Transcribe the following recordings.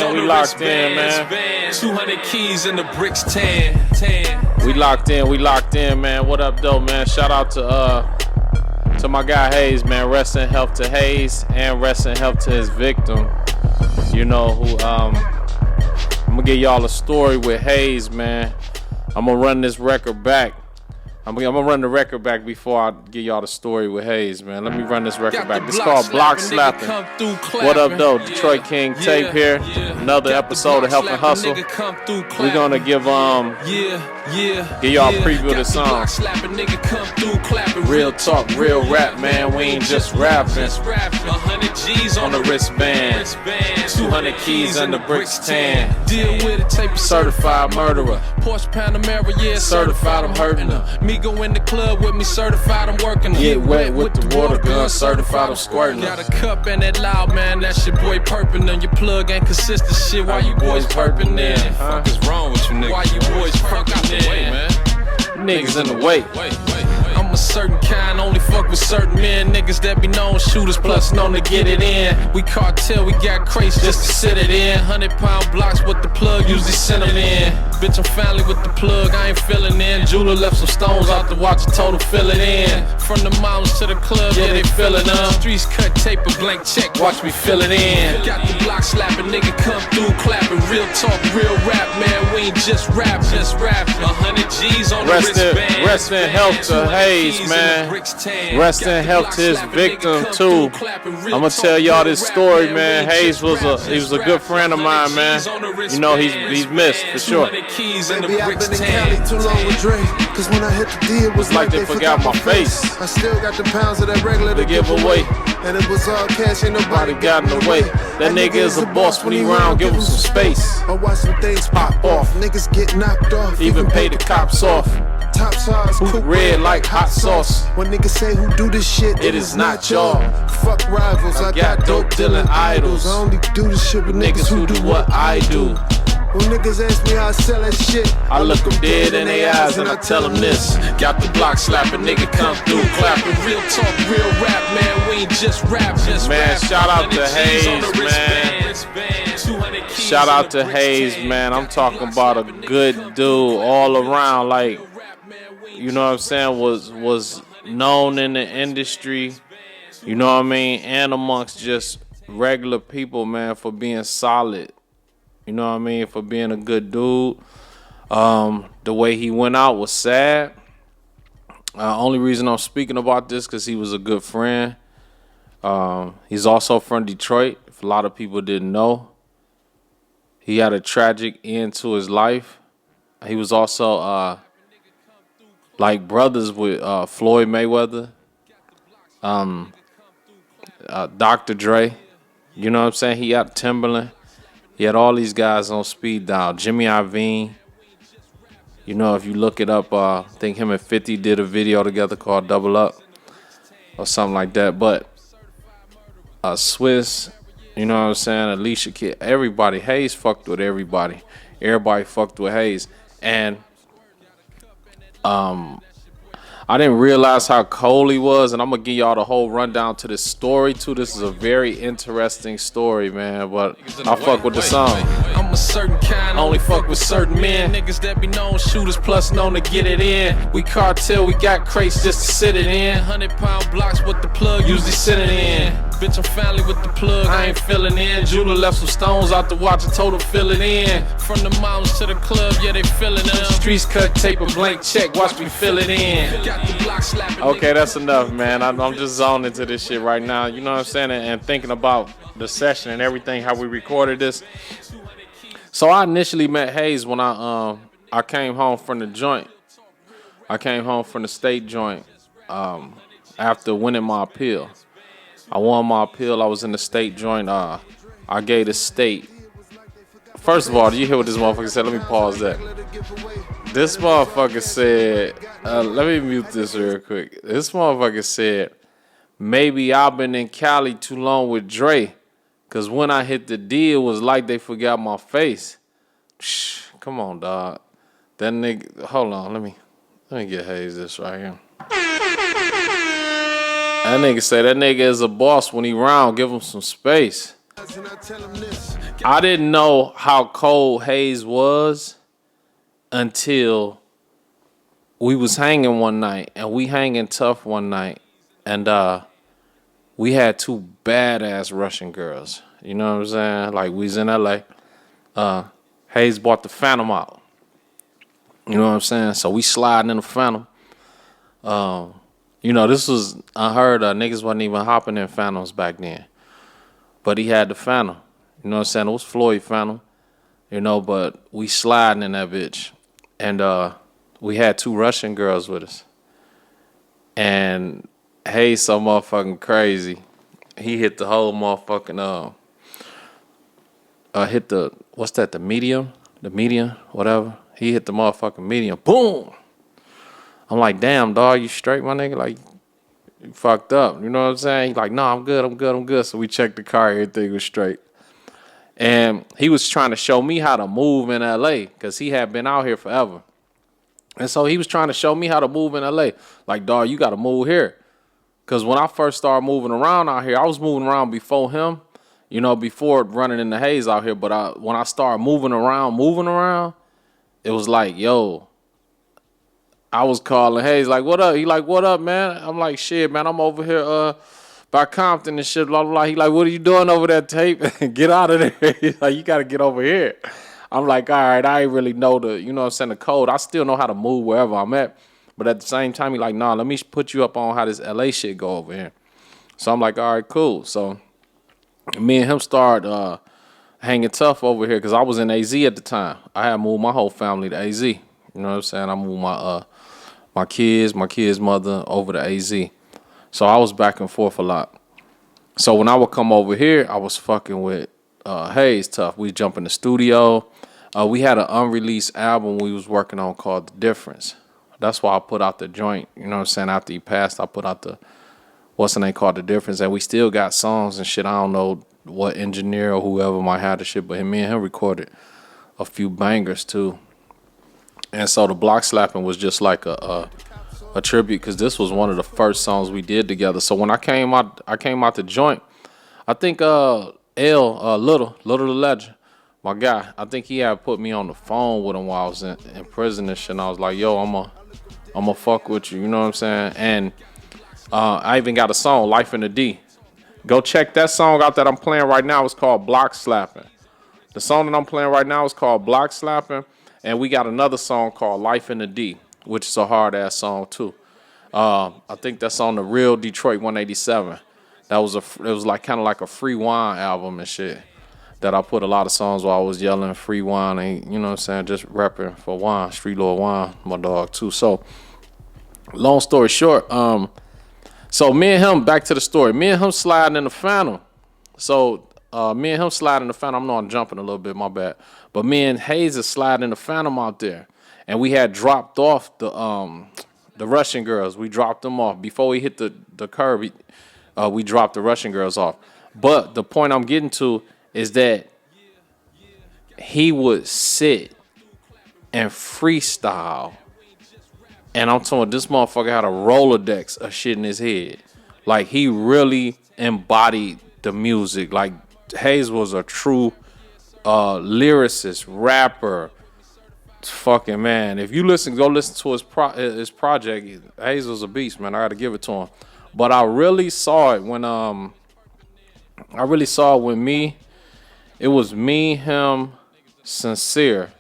man. We locked in, man. 200 keys in the bricks, 10. We locked in, man. What up, though, man? Shout out to my guy Hayes, man. Rest in health to Hayes and rest in health to his victim. You know who? I'm gonna give y'all a story with Hayes, man. I'm gonna run this record back. I'm gonna run the record back before I give y'all the story with Hayes, man. Let me run this record back. This is called Block Slapping. What up, though? Detroit King Tape here. Another episode of Help and Hustle. We're gonna give y'all a preview of the song. Real talk, real rap, man. We ain't just rapping. 100 G's On the wristband, 200 keys and the bricks 10. Deal with it, tape Certified murderer. Porsche Panamera, yeah, Certified I'm hurting her. Me go in the club with me, certified I'm working her. Get wet with the water gun, certified I'm squirting Got her. a cup and that loud, man, that's your boy Perpin'. And your plug ain't consistent shit, why you boys perpin' in? Huh? Fuck is wrong with you niggas? Why you boys fucking in? Man. Niggas in the way. I'm a certain kind, only fuck with certain men. Niggas that be known shooters, plus known to get it in. We cartel, we got crates just to sit it in. 100-pound blocks with the plug, usually send them in. Bitch, I'm finally with the plug, I ain't feeling in. Jeweler left some stones out the watch, I told him fill it in. From the mountains to the club, yeah, they feeling up. Streets cut tape, a blank check, watch me fill it in. Got the block slapping, nigga come through clapping. Real talk, real rap, man, we ain't just rap, just rap. 100 G's on the wristband. Rest in health to Hayes, man. Rest in health to his victim too. I'ma tell y'all this story, man. Hayes was a good friend of mine, man. You know he's missed for sure. Baby, I've been in Cali too long with Dre. Cause when I hit the D, it was like they forgot my face. I still got the pounds of that regular to give away. And it was all cash, ain't nobody got in the way. That nigga is a boss when he round, give him some space. I watch some things pop off, niggas get knocked off. Even pay the cops off. Top size, Who red like hot sauce. When niggas say who do this shit, It is not y'all. Fuck rivals, I got dope dealing idols. I only do this shit with niggas who do what I do. When niggas ask me how I sell that shit, I look them dead in their eyes and I tell them this. Got the block slapping, nigga come through clapping. Real talk, real rap, man, we ain't just rap, just Man, rap. shout out to 100 G's Hayes, on the man. wristband. 200 keys Shout in out the to bricks Hayes, 10. man. I'm talking about a good dude all around. Like, you know what I'm saying, was known in the industry, you know what I mean, and amongst just regular people, man, for being solid. You know what I mean, for being a good dude. The way he went out was sad. Only reason I'm speaking about this because he was a good friend. He's also from Detroit, if a lot of people didn't know. He had a tragic end to his life. He was also like brothers with Floyd Mayweather, Dr. Dre. You know what I'm saying? He had Temperament. He had all these guys on speed dial. Jimmy Iovine. You know, if you look it up, I think him and 50 did a video together called Double Up or something like that. But Swiss, you know what I'm saying? Alicia Kid, everybody. Hayes fucked with everybody. Everybody fucked with Hayes. And I didn't realize how cold he was, and I'm gonna give y'all the whole rundown to this story too. This is a very interesting story, man. But I fuck with the song. I'm a certain kind, only fuck with certain men. Niggas that be known shooters, plus known to get it in. We cartel, we got crates just to sit it in. 100-pound blocks with the plug, usually sitting in. Bitch, I'm finally with the plug, I ain't feeling in. Jeweler left some stones out the watch, I told him fill it in. From the mountains to the club, yeah, they feeling up. Streets cut tape, a blank check, watch me fill it in. Okay, that's enough, man. I'm just zoning into this shit right now. You know what I'm saying? And thinking about the session and everything, how we recorded this. So I initially met Hayes when I came home from the joint. I came home from the state joint after winning my appeal. I won my appeal. I was in the state joint. I gave the state. First of all, do you hear what this motherfucker said? Let me pause that. This motherfucker said, let me mute this real quick. This motherfucker said, maybe I've been in Cali too long with Dre. Because when I hit the D, it was like they forgot my face. Shh, come on, dog. That nigga, hold on, let me get Hayes this right here. That nigga say that nigga is a boss when he round, give him some space. I didn't know how cold Hayes was until we was hanging one night, and we hanging tough one night, and we had two badass Russian girls. You know what I'm saying? Like, we was in LA. Hayes bought the Phantom out. You know what I'm saying? So we sliding in the Phantom. You know, this was, I heard niggas wasn't even hopping in Phantoms back then. But he had the Phantom. You know what I'm saying? It was Floyd Phantom. You know, but we sliding in that bitch. And we had two Russian girls with us. And Hayes so motherfucking crazy. He hit the whole motherfucking, hit the, what's that, the medium, whatever. He hit the motherfucking medium. Boom! I'm like, damn, dog, you straight, my nigga? Like, you fucked up. You know what I'm saying? He's like, no, I'm good. So we checked the car, everything was straight. And he was trying to show me how to move in LA because he had been out here forever. And so he was trying to show me how to move in LA. Like, dog, you got to move here. Because when I first started moving around out here, I was moving around before him, you know, before running in the haze out here. But when I started moving around, it was like, yo, I was calling Hayes, like, what up? He like, what up, man? I'm like, shit, man, I'm over here by Compton and shit, blah, blah, blah. He like, what are you doing over there, Tape? Get out of there. He's like, you got to get over here. I'm like, all right, I ain't really know the, you know what I'm saying, the code. I still know how to move wherever I'm at. But at the same time, he like, nah, let me put you up on how this LA shit go over here. So I'm like, all right, cool. So me and him started hanging tough over here because I was in AZ at the time. I had moved my whole family to AZ. You know what I'm saying? I moved my kids' mother over to AZ. So I was back and forth a lot. So when I would come over here, I was fucking with Hayes tough. We jump in the studio. We had an unreleased album we was working on called The Difference. That's why I put out the joint. You know what I'm saying? After he passed, I put out the, what's the name called, The Difference. And we still got songs and shit. I don't know what engineer or whoever might have the shit, but me and him recorded a few bangers too. And so the Block Slapping was just like a tribute because this was one of the first songs we did together. So when I came out the joint, I think Earl, Little the Legend, my guy, I think he had put me on the phone with him while I was in prison and shit. And I was like, yo, I'm a fuck with you. You know what I'm saying? And I even got a song, Life in the D. Go check that song out that I'm playing right now. It's called Block Slapping. The song that I'm playing right now is called Block Slapping. And we got another song called Life in the D, which is a hard-ass song, too. I think that's on the Real Detroit 187. It was like kind of like a free wine album and shit that I put a lot of songs while I was yelling free wine and, you know what I'm saying, just repping for wine, Street Lord Wine, my dog, too. So, long story short, so me and him, back to the story, me and him sliding in the Phantom. So, me and him sliding in the Phantom. I know I'm jumping a little bit, my bad. But me and Hayes is sliding in the Phantom out there. And we had dropped off the Russian girls. We dropped them off. Before we hit the curb, we dropped the Russian girls off. But the point I'm getting to is that he would sit and freestyle. And I'm talking about this motherfucker had a Rolodex of shit in his head. Like, he really embodied the music. Like, Hayes was a true lyricist, rapper. Fucking man. If you go listen to his project, Hayes was a beast, man. I gotta give it to him. But I really saw it when it was me, him, Sincere.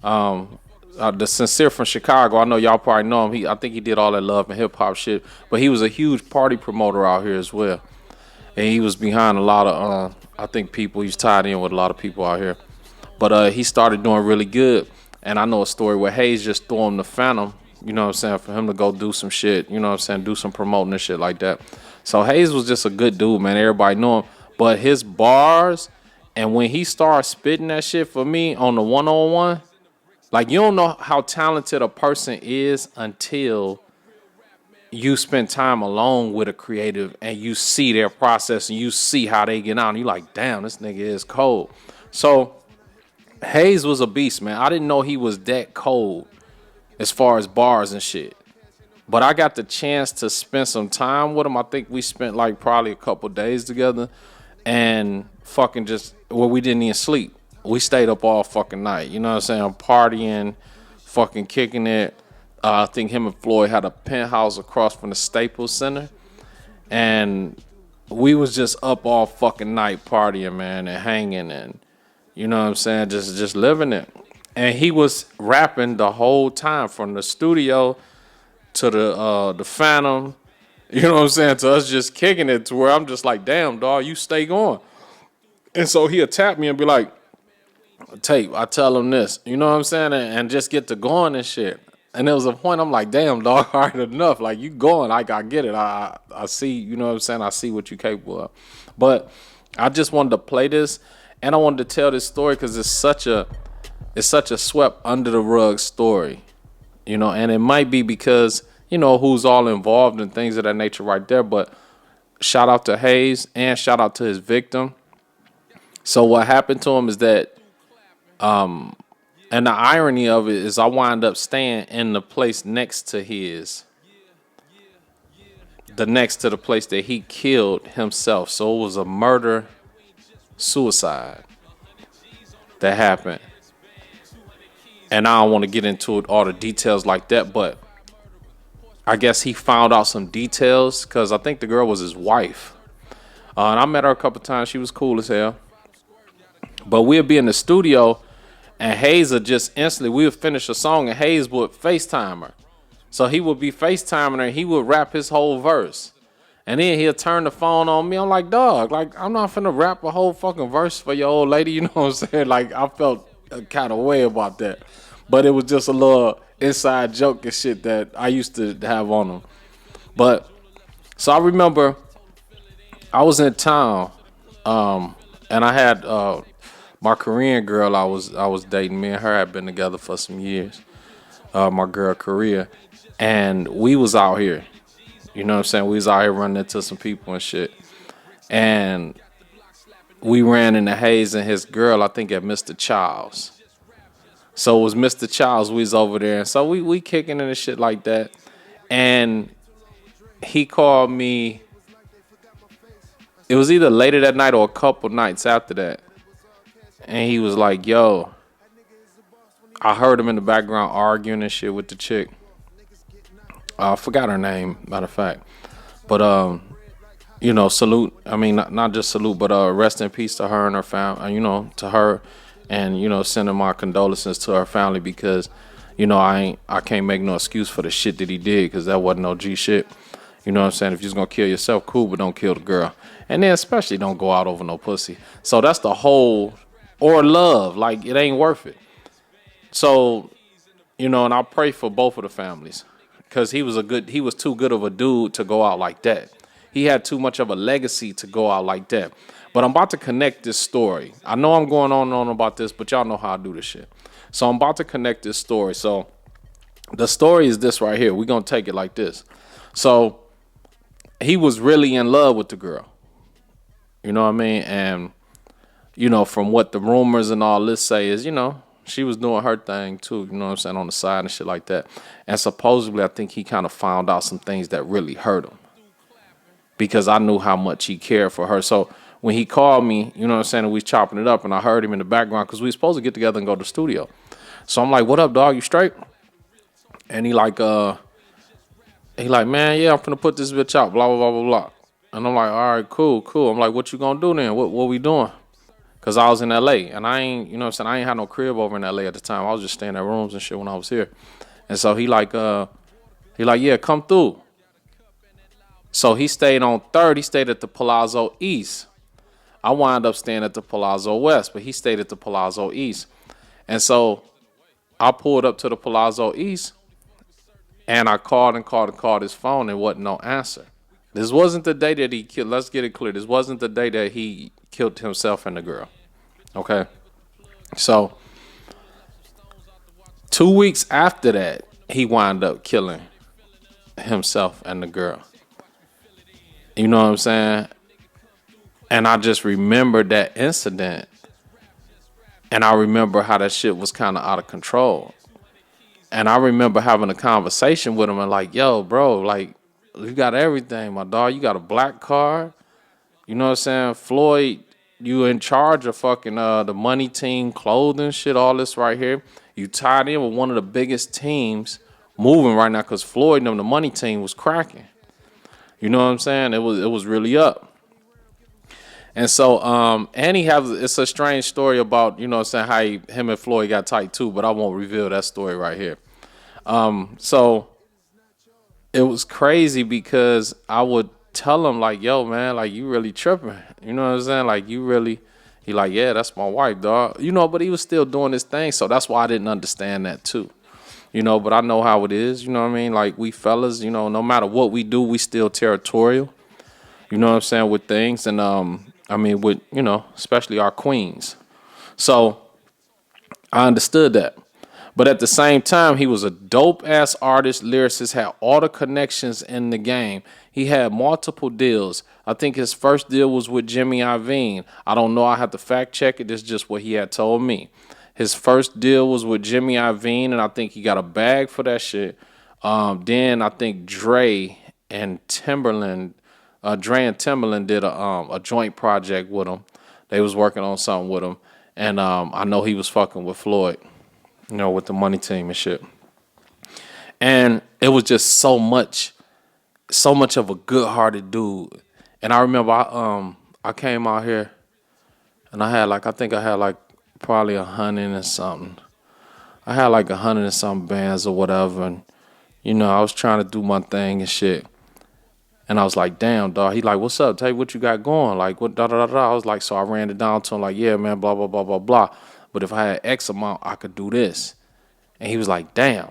The Sincere from Chicago. I know y'all probably know him. I think he did all that love and hip hop shit. But he was a huge party promoter out here as well. And he was behind a lot of I think people. He's tied in with a lot of people out here. But he started doing really good. And I know a story where Hayes just threw him the Phantom, you know what I'm saying, for him to go do some shit, you know what I'm saying, do some promoting and shit like that. So Hayes was just a good dude, man. Everybody knew him. But his bars, and when he started spitting that shit for me on the one-on-one, like, you don't know how talented a person is until you spend time alone with a creative and you see their process and you see how they get on. You're like, damn, this nigga is cold. So Hayes was a beast, man. I didn't know he was that cold as far as bars and shit. But I got the chance to spend some time with him. I think we spent like probably a couple days together. and fucking just, well, we didn't even sleep. We stayed up all fucking night. You know what I'm saying? Partying, fucking kicking it. I think him and Floyd had a penthouse across from the Staples Center, and we was just up all fucking night partying, man, and hanging, and you know what I'm saying, just living it. And he was rapping the whole time from the studio to the Phantom. You know what I'm saying? To us just kicking it, to where I'm just like, damn, dog, you stay going. And so he'll tap me and be like, tape, I tell him this. You know what I'm saying? And just get to going and shit. And there was a point I'm like, damn, dog, all right, enough. Like, you going, I get it. I see, you know what I'm saying? I see what you're capable of. But I just wanted to play this, and I wanted to tell this story because it's such a swept under the rug story. You know, and it might be because, you know, who's all involved and things of that nature right there. But shout out to Hayes and shout out to his victim. So what happened to him is that, and the irony of it is I wind up staying in the place next to his, next to the place that he killed himself. So it was a murder-suicide that happened. And I don't want to get into all the details like that, but I guess he found out some details because I think the girl was his wife. And I met her a couple times. She was cool as hell. But we'd be in the studio, and Hayes would just instantly, we would finish a song, and Hayes would FaceTime her. So he would be FaceTiming her, and he would rap his whole verse. And then he'll turn the phone on me. I'm like, dog, like, I'm not finna rap a whole fucking verse for your old lady. You know what I'm saying? Like, I felt a kind of way about that. But it was just a little inside joke and shit that I used to have on him. But, so I remember I was in town, and I had my Korean girl I was dating. Me and her had been together for some years. My girl Korea, and we was out here. You know what I'm saying? We was out here running into some people and shit. And we ran into Hayes and his girl, I think at Mr. Child's. So it was Mr. Child's, we was over there. And so we kicking and shit like that. And he called me. It was either later that night or a couple nights after that. And he was like, yo, I heard him in the background arguing and shit with the chick. I forgot her name, matter of fact. But, you know, salute. I mean, not just salute, but rest in peace to her and her family, you know, to her. And, you know, sending my condolences to her family because, you know, I can't make no excuse for the shit that he did because that wasn't no G shit. You know what I'm saying? If you're just going to kill yourself, cool, but don't kill the girl. And then especially don't go out over no pussy. So that's the whole, or love. Like, it ain't worth it. So, you know, and I pray for both of the families because he was too good of a dude to go out like that. He had too much of a legacy to go out like that. But I'm about to connect this story. I know I'm going on and on about this, but y'all know how I do this shit. So I'm about to connect this story. So the story is this right here. We're going to take it like this. So he was really in love with the girl. You know what I mean? And, you know, from what the rumors and all this say is, you know, she was doing her thing too, you know what I'm saying, on the side and shit like that. And supposedly I think he kind of found out some things that really hurt him because I knew how much he cared for her. So when he called me, you know what I'm saying, and we was chopping it up and I heard him in the background because we were supposed to get together and go to the studio. So I'm like, what up, dog? You straight? And he like, man, yeah, I'm finna put this bitch out, blah, blah, blah, blah, blah. And I'm like, all right, cool. I'm like, what you gonna do then? What we doing? Because I was in L.A. and I ain't, you know what I'm saying, I ain't had no crib over in L.A. at the time. I was just staying at rooms and shit when I was here. And so he like, yeah, come through. So he stayed on 3rd. He stayed at the Palazzo East. I wound up staying at the Palazzo West, but he stayed at the Palazzo East. And so I pulled up to the Palazzo East, and I called his phone, and wasn't no answer. This wasn't the day that he killed. Let's get it clear. This wasn't the day that he killed himself and the girl. Okay? So 2 weeks after that, he wound up killing himself and the girl. You know what I'm saying? And I just remember that incident. And I remember how that shit was kind of out of control. And I remember having a conversation with him and like, yo, bro, like, you got everything, my dog. You got a black car. You know what I'm saying? Floyd, you in charge of fucking the money team, clothing, shit, all this right here. You tied in with one of the biggest teams moving right now because Floyd and them, the money team was cracking. You know what I'm saying? It was really up. And so, and it's a strange story about, you know what I'm saying, how him and Floyd got tight too, but I won't reveal that story right here. So it was crazy because I would tell him like, yo, man, like you really tripping. You know what I'm saying? Like you really, he like, yeah, that's my wife, dog. You know, but he was still doing his thing. So that's why I didn't understand that too. You know, but I know how it is. You know what I mean? Like we fellas, you know, no matter what we do, we still territorial. You know what I'm saying, with things. And I mean, with, you know, especially our queens. So I understood that. But at the same time, he was a dope-ass artist, lyricist, had all the connections in the game. He had multiple deals. I think his first deal was with Jimmy Iovine. I don't know. I have to fact check it. This is just what he had told me. His first deal was with Jimmy Iovine, and I think he got a bag for that shit. Then I think Dre and Timberland did a joint project with him. They was working on something with him. And I know he was fucking with Floyd, you know, with the money team and shit. And it was just so much of a good-hearted dude. And I remember I came out here and I think I had like probably 100 and something. I had like 100 and something bands or whatever. And, you know, I was trying to do my thing and shit. And I was like, damn, dog. He like, what's up? Tell you what you got going. Like, what, da-da-da-da. I was like, so I ran it down to him like, yeah, man, blah, blah, blah, blah, blah. But if I had X amount, I could do this. And he was like, damn.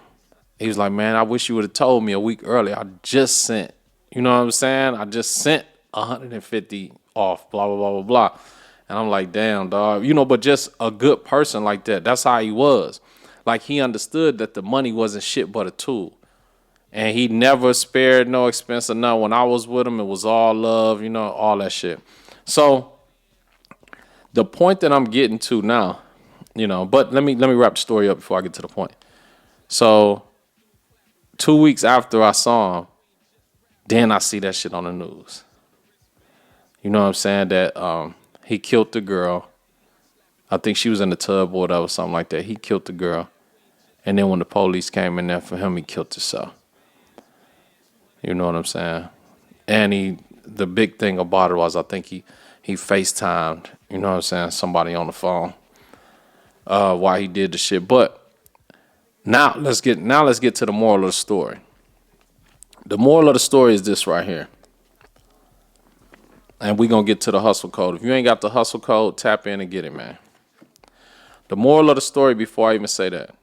He was like, man, I wish you would have told me a week earlier. I just sent, you know what I'm saying? I just sent 150 off, blah, blah, blah, blah, blah. And I'm like, damn, dog. You know, but just a good person like that. That's how he was. Like, he understood that the money wasn't shit but a tool. And he never spared no expense or none. When I was with him, it was all love, you know, all that shit. So the point that I'm getting to now, you know, but let me wrap the story up before I get to the point. So 2 weeks after I saw him, then I see that shit on the news. You know what I'm saying? That he killed the girl. I think she was in the tub or whatever, something like that. He killed the girl. And then when the police came in there for him, he killed himself. You know what I'm saying? And the big thing about it was I think he FaceTimed, you know what I'm saying, somebody on the phone while he did the shit. But now let's get to the moral of the story. The moral of the story is this right here. And we're going to get to the hustle code. If you ain't got the hustle code, tap in and get it, man. The moral of the story before I even say that.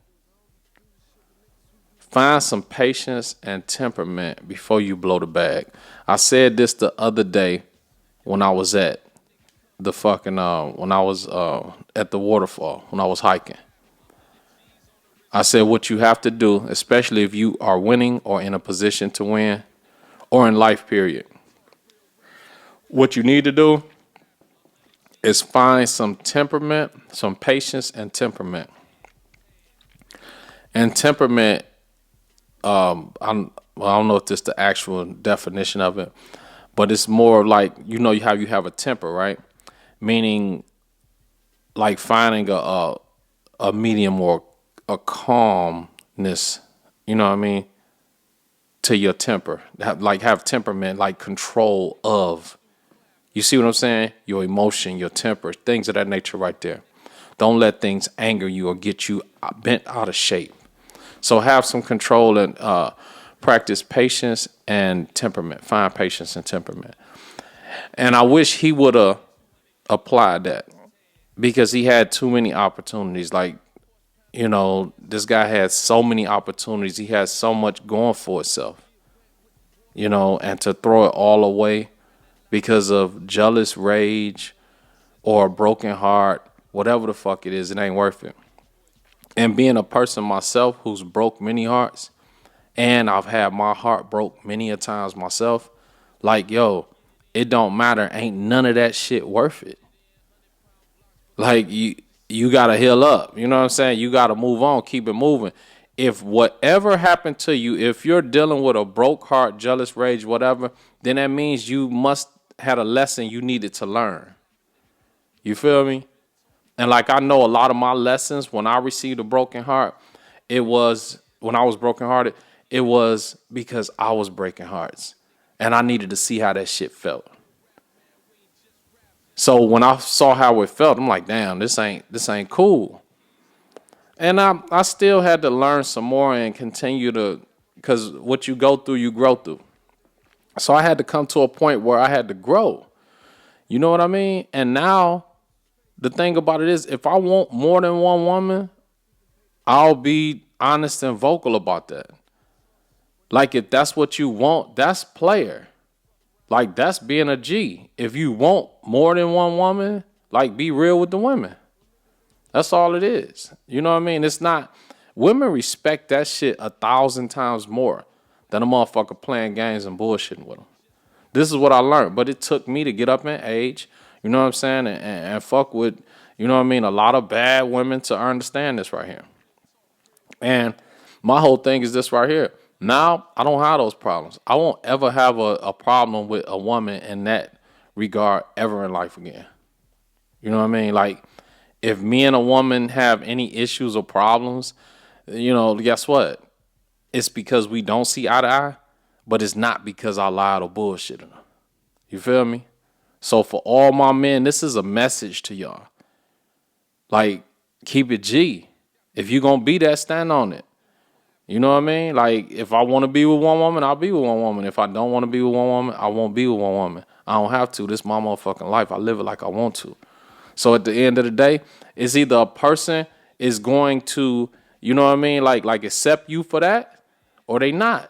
Find some patience and temperament before you blow the bag. I said this the other day when I was at the fucking at the waterfall, when I was hiking. I said what you have to do, especially if you are winning or in a position to win or in life, period. What you need to do is find some temperament, some patience and temperament. And temperament, I don't know if this is the actual definition of it, but it's more like, you know, how you have a temper, right? Meaning like finding a medium or a calmness, you know what I mean, to your temper. Have temperament, like control of, you see what I'm saying? Your emotion, your temper, things of that nature right there. Don't let things anger you or get you bent out of shape. So have some control and practice patience and temperament. Find patience and temperament. And I wish he would have applied that because he had too many opportunities. Like, you know, this guy had so many opportunities. He had so much going for itself, you know, and to throw it all away because of jealous rage or a broken heart, whatever the fuck it is, it ain't worth it. And being a person myself who's broke many hearts, and I've had my heart broke many a times myself, like, yo, it don't matter. Ain't none of that shit worth it. Like, you got to heal up. You know what I'm saying? You got to move on, keep it moving. If whatever happened to you, if you're dealing with a broke heart, jealous rage, whatever, then that means you must had a lesson you needed to learn. You feel me? And like I know a lot of my lessons when I received a broken heart, it was when I was brokenhearted, it was because I was breaking hearts. And I needed to see how that shit felt. So when I saw how it felt, I'm like, damn, this ain't cool. And I still had to learn some more and continue to, because what you go through, you grow through. So I had to come to a point where I had to grow. You know what I mean? And now the thing about it is, if I want more than one woman, I'll be honest and vocal about that. Like, if that's what you want, that's player. Like, that's being a G. If you want more than one woman, like, be real with the women. That's all it is. You know what I mean? It's not, women respect that shit 1,000 times more than a motherfucker playing games and bullshitting with them. This is what I learned, but it took me to get up in age, you know what I'm saying, and fuck with, you know what I mean, a lot of bad women to understand this right here. And my whole thing is this right here. Now, I don't have those problems. I won't ever have a problem with a woman in that regard ever in life again. You know what I mean? Like, if me and a woman have any issues or problems, you know, guess what? It's because we don't see eye to eye, but it's not because I lied or bullshitted her. You feel me? So for all my men, this is a message to y'all. Like, keep it G. If you're going to be that, stand on it. You know what I mean? Like, if I want to be with one woman, I'll be with one woman. If I don't want to be with one woman, I won't be with one woman. I don't have to. This is my motherfucking life. I live it like I want to. So at the end of the day, it's either a person is going to, you know what I mean, like accept you for that, or they not.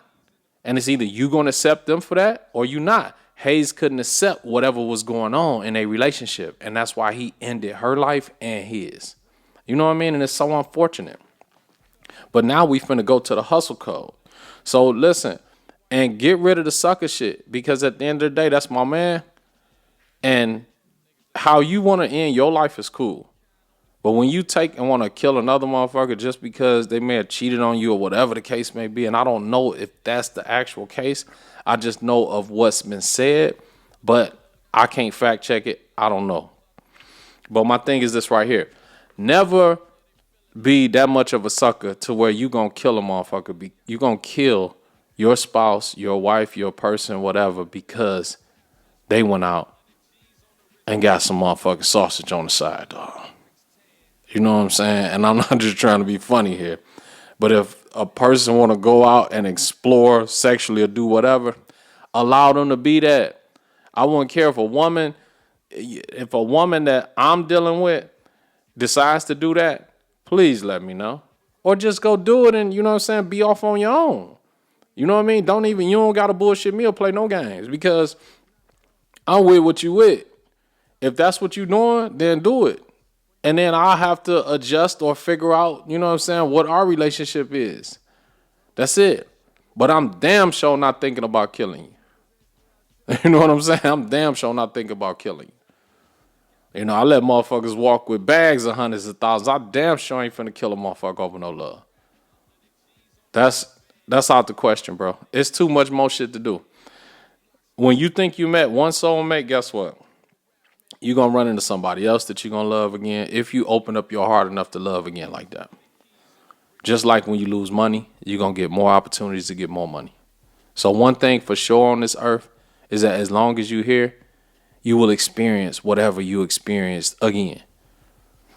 And it's either you going to accept them for that, or you not. Hayes couldn't accept whatever was going on in a relationship, and that's why he ended her life and his. You know what I mean? And it's so unfortunate. But now we finna go to the hustle code. So listen, and get rid of the sucker shit, because at the end of the day, that's my man. And how you want to end your life is cool. But when you take and want to kill another motherfucker just because they may have cheated on you or whatever the case may be, and I don't know if that's the actual case. I just know of what's been said, but I can't fact check it. I don't know. But my thing is this right here. Never be that much of a sucker to where you gonna kill a motherfucker. You gonna kill your spouse, your wife, your person, whatever, because they went out and got some motherfucking sausage on the side, dog. You know what I'm saying? And I'm not just trying to be funny here. But if a person want to go out and explore sexually or do whatever, allow them to be that. I wouldn't care if a woman that I'm dealing with decides to do that, please let me know. Or just go do it and, you know what I'm saying, be off on your own. You know what I mean? You don't got to bullshit me or play no games, because I'm with what you with. If that's what you doing, then do it. And then I'll have to adjust or figure out, you know what I'm saying, what our relationship is. That's it. But I'm damn sure not thinking about killing you. You know what I'm saying? I'm damn sure not thinking about killing you. You know, I let motherfuckers walk with bags of hundreds of thousands. I damn sure ain't finna kill a motherfucker over no love. That's out the question, bro. It's too much more shit to do. When you think you met one soulmate, guess what? You're going to run into somebody else that you're going to love again if you open up your heart enough to love again like that. Just like when you lose money, you're going to get more opportunities to get more money. So one thing for sure on this earth is that as long as you're here, you will experience whatever you experienced again.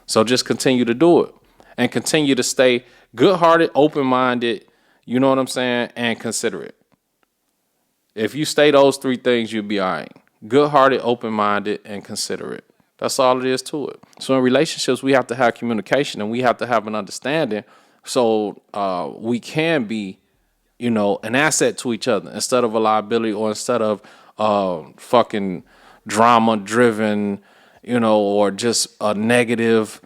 So just continue to do it and continue to stay good-hearted, open-minded, you know what I'm saying, and considerate. If you stay those three things, you'll be all right. Good-hearted, open-minded, and considerate. That's all it is to it. So in relationships, we have to have communication and we have to have an understanding so we can be, you know, an asset to each other instead of a liability, or instead of fucking drama-driven, you know, or just a negative.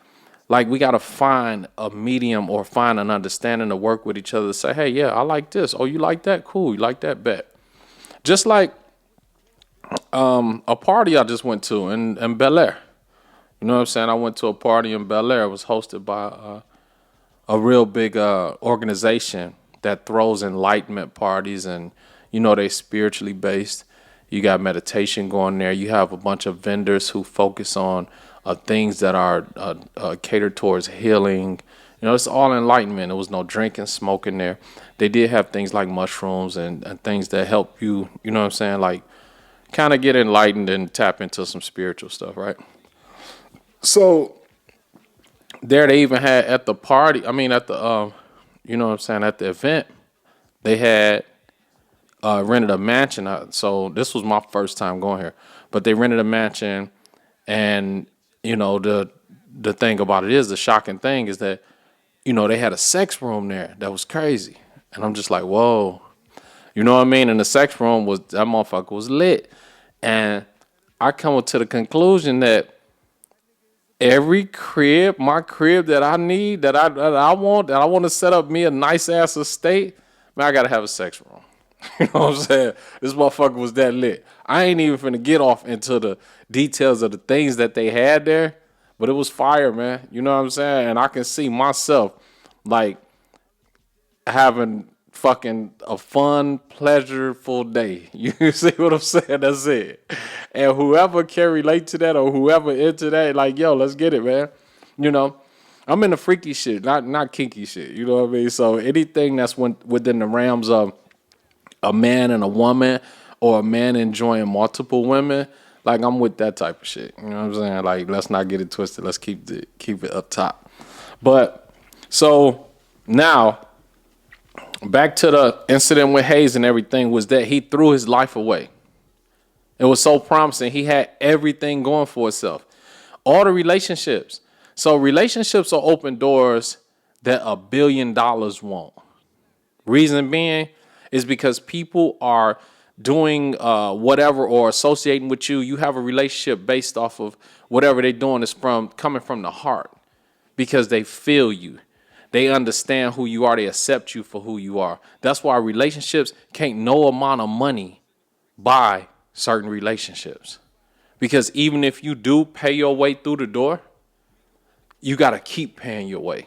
Like, we got to find a medium or find an understanding to work with each other to say, hey, yeah, I like this. Oh, you like that? Cool. You like that? Bet. Just like a party I just went to in Bel Air. You know what I'm saying? I went to a party in Bel Air. It was hosted by a real big organization that throws enlightenment parties, and, you know, they spiritually based. You got meditation going there. You have a bunch of vendors who focus on things that are catered towards healing. You know, it's all enlightenment. There was no drinking, smoking there. They did have things like mushrooms and things that help you, you know what I'm saying, like kind of get enlightened and tap into some spiritual stuff, right? So there they even had at the party, at the, you know what I'm saying, at the event, they had rented a mansion. So this was my first time going here, but they rented a mansion, and you know the thing about it is, the shocking thing is that, you know, they had a sex room there that was crazy, and I'm just like, whoa, you know what I mean? And the sex room that motherfucker was lit, and I come to the conclusion that every crib, my crib that I need, that I want to set up me a nice ass estate, man, I gotta have a sex room. You know what I'm saying? This motherfucker was that lit. I ain't even finna get off into the details of the things that they had there, but it was fire, man. You know what I'm saying? And I can see myself like having fucking a fun, pleasureful day. You see what I'm saying? That's it. And whoever can relate to that or whoever into that, like, yo, let's get it, man. You know, I'm into freaky shit, not kinky shit. You know what I mean? So anything that's within the realms of a man and a woman, or a man enjoying multiple women, like, I'm with that type of shit. You know what I'm saying? Like, let's not get it twisted. Let's keep it up top. But so now, back to the incident with Hayes and everything, was that he threw his life away. It was so promising. He had everything going for himself. All the relationships. So relationships are open doors that $1 billion won't. Reason being is because people are doing whatever or associating with you. You have a relationship based off of whatever they're doing is coming from the heart, because they feel you. They understand who you are. They accept you for who you are. That's why relationships can't no amount of money buy certain relationships. Because even if you do pay your way through the door, you got to keep paying your way.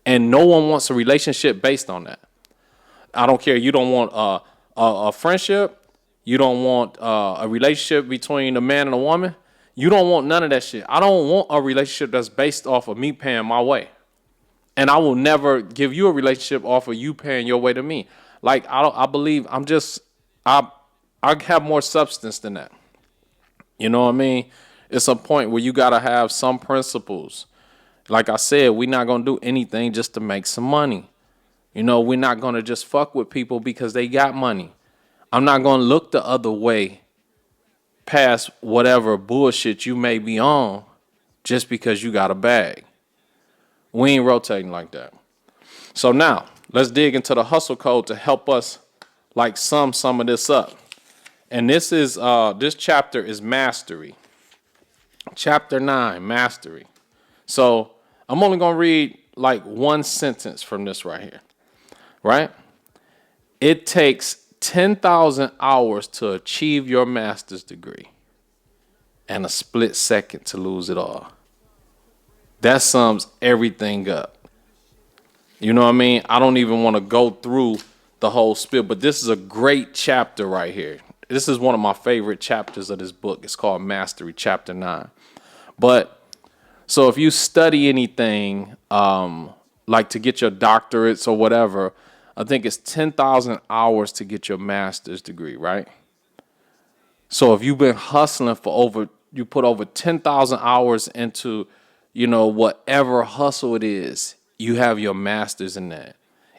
And no one wants a relationship based on that. I don't care. You don't want a friendship. You don't want a relationship between a man and a woman. You don't want none of that shit. I don't want a relationship that's based off of me paying my way. And I will never give you a relationship off of you paying your way to me. Like, I believe I have more substance than that. You know what I mean? It's a point where you got to have some principles. Like I said, we're not going to do anything just to make some money. You know, we're not going to just fuck with people because they got money. I'm not going to look the other way past whatever bullshit you may be on just because you got a bag. We ain't rotating like that. So now, let's dig into the hustle code to help us like sum some of this up. And this chapter is mastery. Chapter 9, mastery. So I'm only going to read like one sentence from this right here. Right? It takes 10,000 hours to achieve your master's degree and a split second to lose it all. That sums everything up. You know what I mean? I don't even want to go through the whole spiel, but this is a great chapter right here. This is one of my favorite chapters of this book. It's called Mastery, Chapter 9. But so if you study anything, like to get your doctorates or whatever, I think it's 10,000 hours to get your master's degree, right? So if you've been hustling you put over 10,000 hours into, you know, whatever hustle it is, you have your master's in that.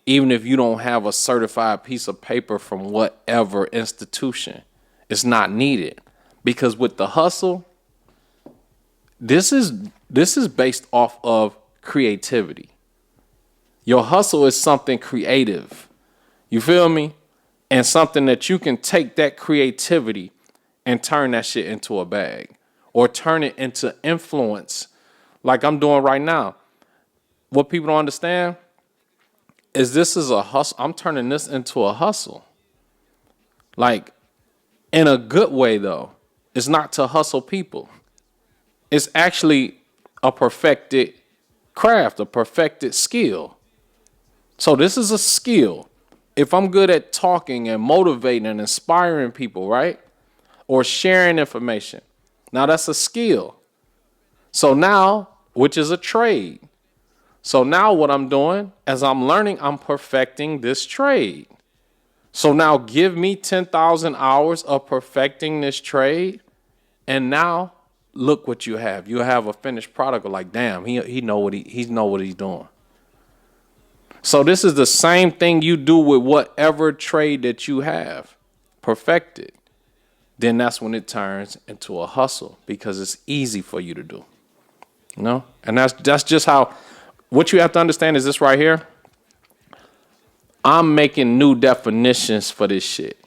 Even if you don't have a certified piece of paper from whatever institution, it's not needed. Because with the hustle, this is based off of creativity. Your hustle is something creative. You feel me? And something that you can take that creativity and turn that shit into a bag or turn it into influence like I'm doing right now. What people don't understand is this is a hustle. I'm turning this into a hustle. Like, in a good way, though. It's not to hustle people. It's actually a perfected craft, a perfected skill. So this is a skill. If I'm good at talking and motivating and inspiring people, right? or sharing information. Now that's a skill. So now, which is a trade. So now what I'm doing, as I'm learning, I'm perfecting this trade. So now give me 10,000 hours of perfecting this trade. And now look what you have. You have a finished product of like, damn, he know what he's doing. So this is the same thing you do with whatever trade that you have perfected. Then that's when it turns into a hustle because it's easy for you to do. You know? And that's just how, what you have to understand is this right here. I'm making new definitions for this shit.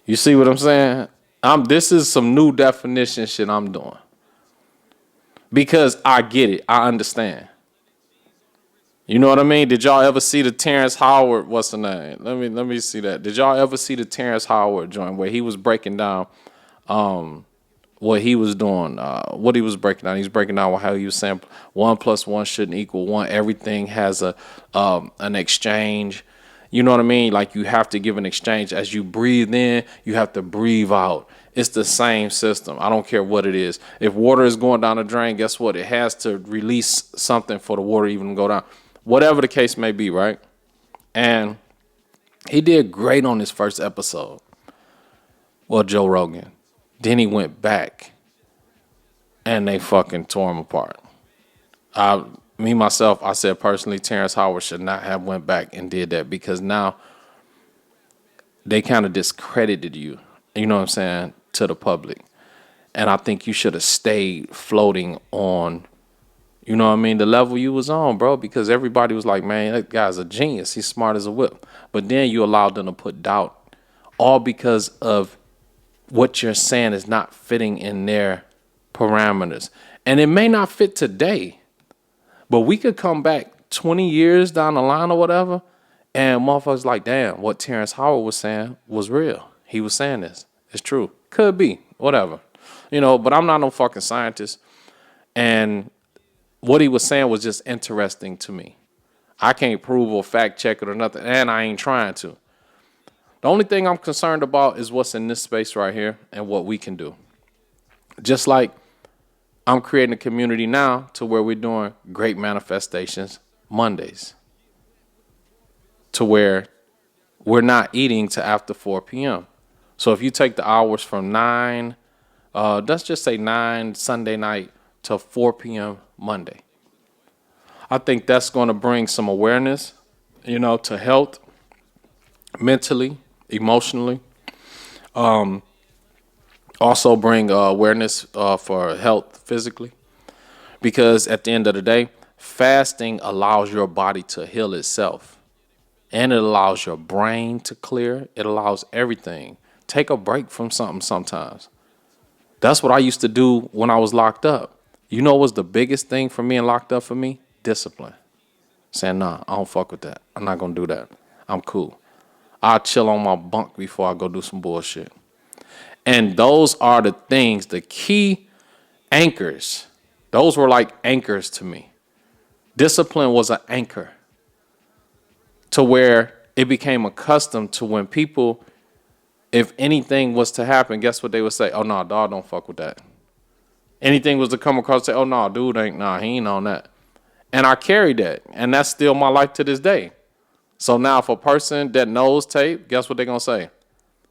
You see what I'm saying? This is some new definition shit I'm doing. Because I get it. I understand. You know what I mean? Did y'all ever see the Terrence Howard, what's the name? Let me see that. Did y'all ever see the Terrence Howard joint where he was breaking down what he was doing, what he was breaking down? He's breaking down how he was saying 1 + 1 shouldn't equal 1. Everything has an exchange. You know what I mean? Like you have to give an exchange. As you breathe in, you have to breathe out. It's the same system. I don't care what it is. If water is going down the drain, guess what? It has to release something for the water even to go down. Whatever the case may be, right? And he did great on his first episode. Well, Joe Rogan. Then he went back and they fucking tore him apart. Myself, I said personally, Terrence Howard should not have went back and did that because now they kind of discredited you, you know what I'm saying, to the public. And I think you should have stayed floating on, you know what I mean, the level you was on, bro, because everybody was like, man, that guy's a genius. He's smart as a whip. But then you allowed them to put doubt, all because of what you're saying is not fitting in their parameters. And it may not fit today, but we could come back 20 years down the line or whatever, and motherfuckers like, damn, what Terrence Howard was saying was real. He was saying this. It's true. Could be. Whatever. You know, but I'm not no fucking scientist. And what he was saying was just interesting to me. I can't prove or fact check it or nothing, and I ain't trying to. The only thing I'm concerned about is what's in this space right here and what we can do. Just like I'm creating a community now to where we're doing great manifestations Mondays. To where we're not eating to after 4 p.m. So if you take the hours from 9, let's just say 9 Sunday night to 4 p.m. Monday. I think that's going to bring some awareness, you know, to health, mentally, emotionally. Also bring awareness for health physically. Because at the end of the day, fasting allows your body to heal itself. And it allows your brain to clear. It allows everything. Take a break from something sometimes. That's what I used to do when I was locked up. You know what's the biggest thing for being locked up for me? Discipline. Saying, nah, I don't fuck with that. I'm not going to do that. I'm cool. I'll chill on my bunk before I go do some bullshit. And those are the things, the key anchors. Those were like anchors to me. Discipline was an anchor to where it became accustomed to when people, if anything was to happen, guess what they would say? Oh, no, dog, don't fuck with that. Anything was to come across, say, oh, no, dude he ain't on that. And I carried that. And that's still my life to this day. So now if a person that knows tape, guess what they're going to say?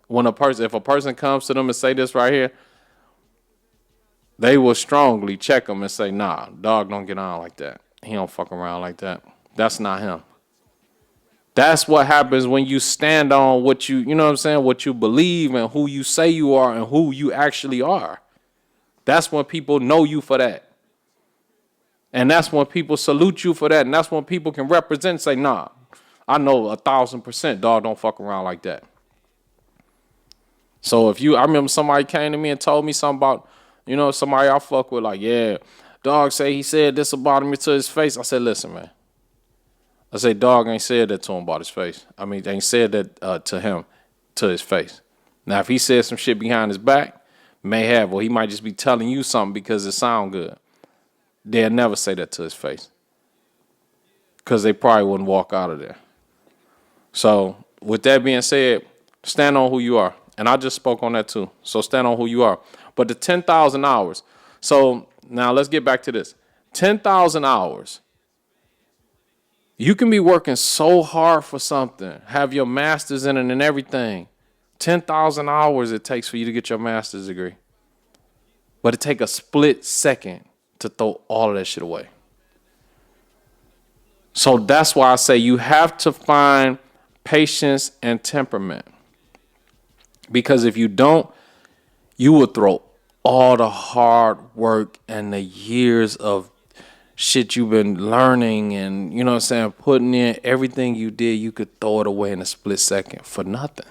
If a person comes to them and say this right here, they will strongly check them and say, nah, dog don't get on like that. He don't fuck around like that. That's not him. That's what happens when you stand on what you know what I'm saying, what you believe and who you say you are and who you actually are. That's when people know you for that. And that's when people salute you for that. And that's when people can represent and say, nah, I know 1,000%, dog don't fuck around like that. So I remember somebody came to me and told me something about, you know, somebody I fuck with, like, yeah, dog say he said this about me to his face. I said, listen, man. I said, dog ain't said that to him about his face. I mean, ain't said that to him to his face. Now, if he said some shit behind his back, may have, or he might just be telling you something because it sound good. They'll never say that to his face. Because they probably wouldn't walk out of there. So, with that being said, stand on who you are. And I just spoke on that too. So stand on who you are. But the 10,000 hours. So now let's get back to this. 10,000 hours. You can be working so hard for something, have your master's in it and everything. 10,000 hours it takes for you to get your master's degree. But it take a split second to throw all of that shit away. So that's why I say you have to find patience and temperament. Because if you don't, you will throw all the hard work and the years of shit you've been learning and, you know what I'm saying, putting in everything you did, you could throw it away in a split second for nothing.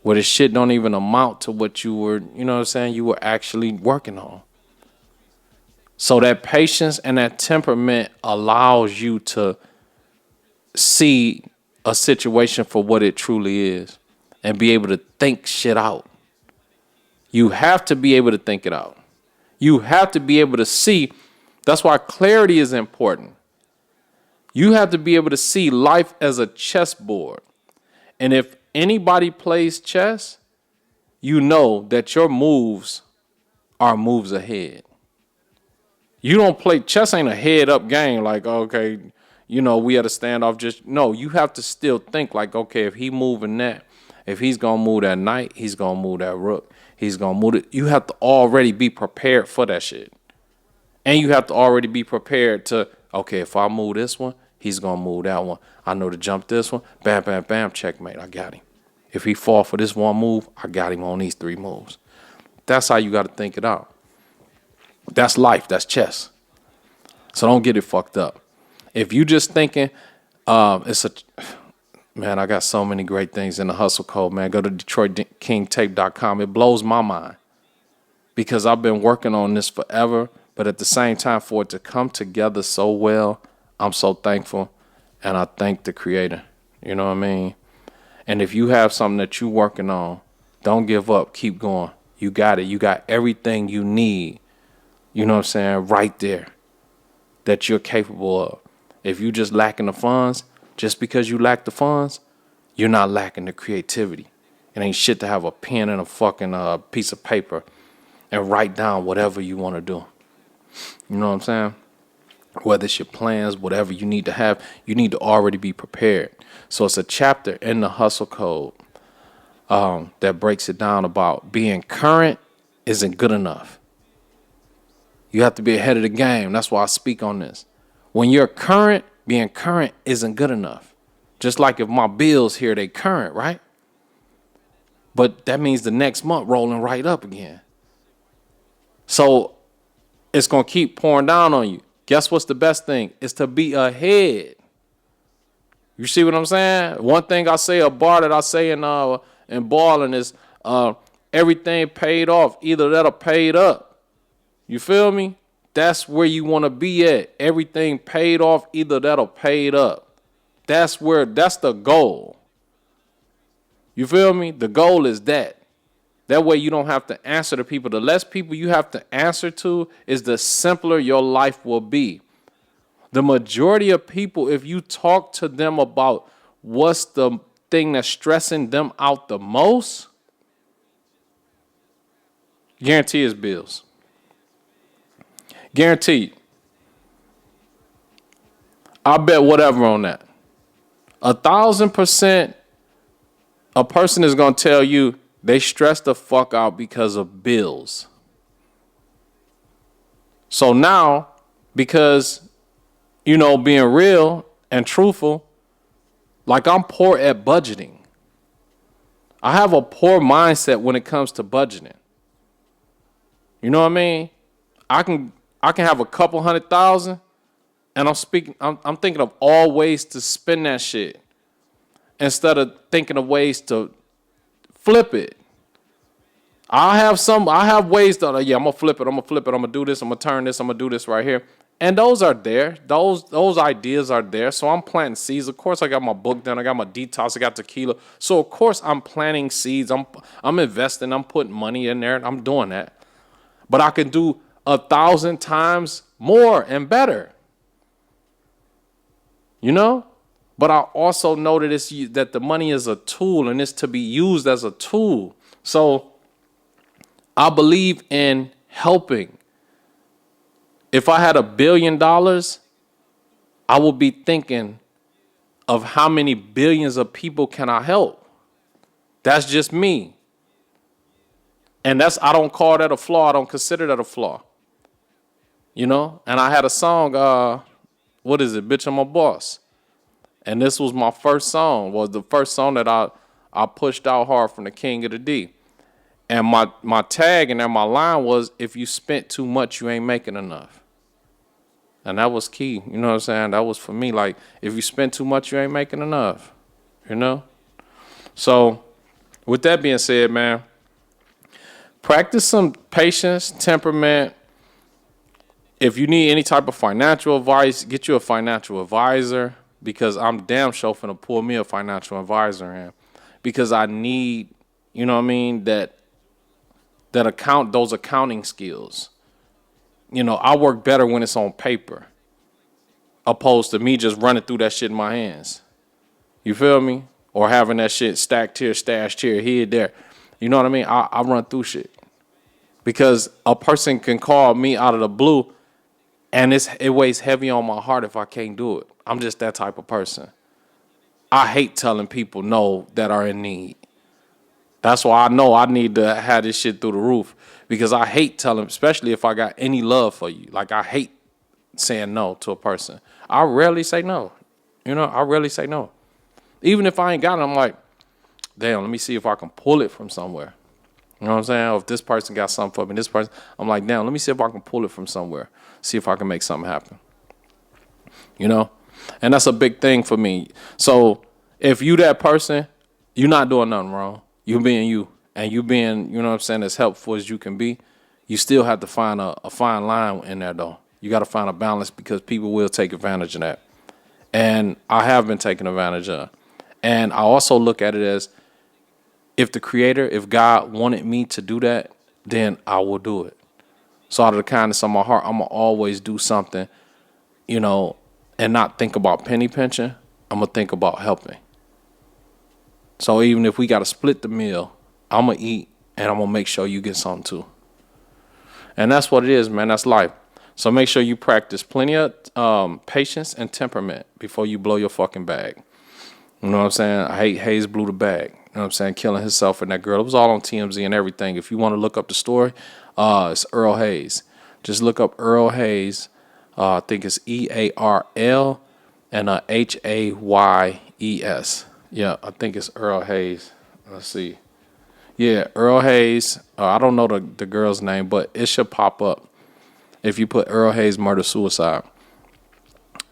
Where the shit don't even amount to what you were, you know what I'm saying, you were actually working on. So that patience and that temperament allows you to see a situation for what it truly is and be able to think shit out. You have to be able to think it out. You have to be able to see. That's why clarity is important. You have to be able to see life as a chessboard. And if anybody plays chess, you know that your moves are moves ahead. You don't play chess, ain't a head up game like, okay, you know, we had a standoff. Just no, you have to still think like, okay, if he moving that, if he's gonna move that knight, he's gonna move that rook, he's gonna move it. You have to already be prepared for that shit. And you have to already be prepared to, okay, if I move this one, he's gonna move that one. I know to jump this one, bam, bam, bam, checkmate, I got him. If he fall for this one move, I got him on these 3 moves. That's how you gotta think it out. That's life. That's chess. So don't get it fucked up. If you just thinking, man, I got so many great things in the hustle code, man. Go to DetroitKingTape.com. It blows my mind because I've been working on this forever, but at the same time, for it to come together so well, I'm so thankful, and I thank the Creator. You know what I mean? And if you have something that you're working on, don't give up. Keep going. You got it. You got everything you need. You know what I'm saying? Right there that you're capable of. If you just lacking the funds, just because you lack the funds, you're not lacking the creativity. It ain't shit to have a pen and a fucking piece of paper and write down whatever you want to do. You know what I'm saying? Whether it's your plans, whatever you need to have, you need to already be prepared. So it's a chapter in the hustle code that breaks it down about being current isn't good enough. You have to be ahead of the game. That's why I speak on this. When you're current, being current isn't good enough. Just like if my bills here, they current, right? But that means the next month rolling right up again. So it's going to keep pouring down on you. Guess what's the best thing? It's to be ahead. You see what I'm saying? One thing I say, a bar that I say in balling is everything paid off. Either that or paid up. You feel me? That's where you want to be at. Everything paid off, either that or paid up. That's the goal. You feel me? The goal is that. That way you don't have to answer to people. The less people you have to answer to is the simpler your life will be. The majority of people, if you talk to them about what's the thing that's stressing them out the most, guarantee is bills. Guaranteed. I bet whatever on that. 1,000% a person is going to tell you they stress the fuck out because of bills. So now, because, you know, being real and truthful, like I'm poor at budgeting. I have a poor mindset when it comes to budgeting. You know what I mean? I can have a couple $100,000 and I'm thinking of all ways to spend that shit instead of thinking of ways to flip it. I have ways to, I'm gonna flip it, I'm gonna do this, I'm gonna turn this, I'm gonna do this right here. And those are there. Those ideas are there. So I'm planting seeds. Of course, I got my book done. I got my detox. I got tequila. So of course I'm planting seeds. I'm investing. I'm putting money in there. I'm doing that. But I can do 1,000 times more and better. You know? But I also know that that the money is a tool and it's to be used as a tool. So I believe in helping. If I had $1 billion, I would be thinking of how many billions of people can I help. That's just me. And I don't call that a flaw. I don't consider that a flaw. You know? And I had a song, what is it? Bitch, I'm a boss. And this was my first song, was the first song that I pushed out hard from the King of the D. And my tag and then my line was, if you spent too much, you ain't making enough. And that was key. You know what I'm saying? That was for me. Like, if you spend too much, you ain't making enough. You know? So, with that being said, man, practice some patience, temperament. If you need any type of financial advice, get you a financial advisor, because I'm damn sure finna pull me a financial advisor in, because I need, you know what I mean, those accounting skills. You know, I work better when it's on paper, opposed to me just running through that shit in my hands. You feel me? Or having that shit stacked here, stashed here, here, there. You know what I mean? I run through shit. Because a person can call me out of the blue and it weighs heavy on my heart if I can't do it. I'm just that type of person. I hate telling people no that are in need. That's why I know I need to have this shit through the roof, because I hate telling, especially if I got any love for you. Like, I hate saying no to a person. I rarely say no. You know, I rarely say no. Even if I ain't got it, I'm like, damn, let me see if I can pull it from somewhere. You know what I'm saying? Or if this person got something for me, this person, I'm like, damn, let me see if I can pull it from somewhere. See if I can make something happen. You know? And that's a big thing for me. So if you that person, you're not doing nothing wrong. You being you. And you being, you know what I'm saying, as helpful as you can be. You still have to find a fine line in there, though. You got to find a balance, because people will take advantage of that. And I have been taken advantage of. And I also look at it as, if the Creator, if God wanted me to do that, then I will do it. So out of the kindness of my heart, I'm going to always do something, you know, and not think about penny pinching. I'm going to think about helping. So even if we got to split the meal, I'm going to eat, and I'm going to make sure you get something too. And that's what it is, man. That's life. So make sure you practice plenty of patience and temperament before you blow your fucking bag. You know what I'm saying? I hate Hayes blew the bag. You know what I'm saying? Killing himself and that girl. It was all on TMZ and everything. If you want to look up the story, it's Earl Hayes. Just look up Earl Hayes. I think it's EARL and HAYES. Yeah, I think it's Earl Hayes. Let's see. Yeah, Earl Hayes. I don't know the girl's name, but it should pop up if you put Earl Hayes murder-suicide.